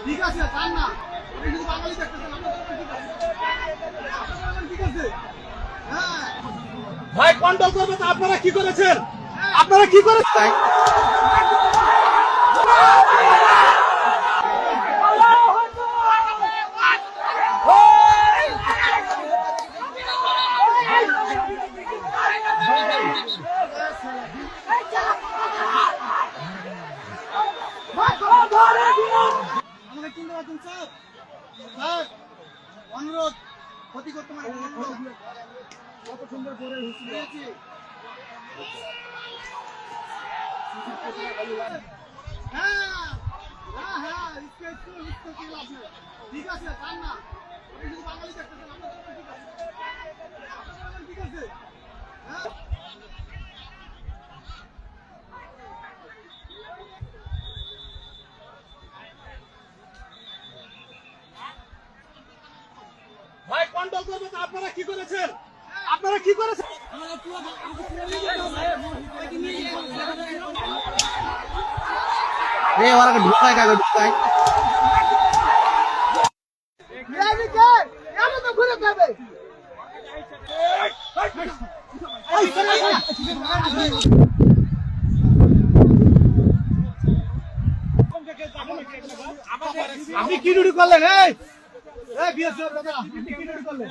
ঠিক আছে চান না শুধু বাঙালি দেখতেছেন ঠিক আছে হ্যাঁ ভাই কন্ট্রোল করবে তো আপনারা কি করেছেন আপনারা কি করেছেন আমাকে চিনতে পারছেন স্যার স্যার অনুরোধ ক্ষতি করতে পারে কত সুন্দর করে দিয়েছি হ্যাঁ হ্যাঁ হ্যাঁ ঠিক আছে চান না শুধু বাঙালি দেখতেছেন ঠিক আছে হ্যাঁ ভাই কন্ট্রোল করবে তো আপনারা কি করেছেন আপনারা কি করেছেন ওরা ঢুকায় কাগজ ঢুকায় ঘুরে যাবে আপনি কি ডিউটি করলেন এই বিএসএফ দাদা আপনি কি ডিউটি করলেন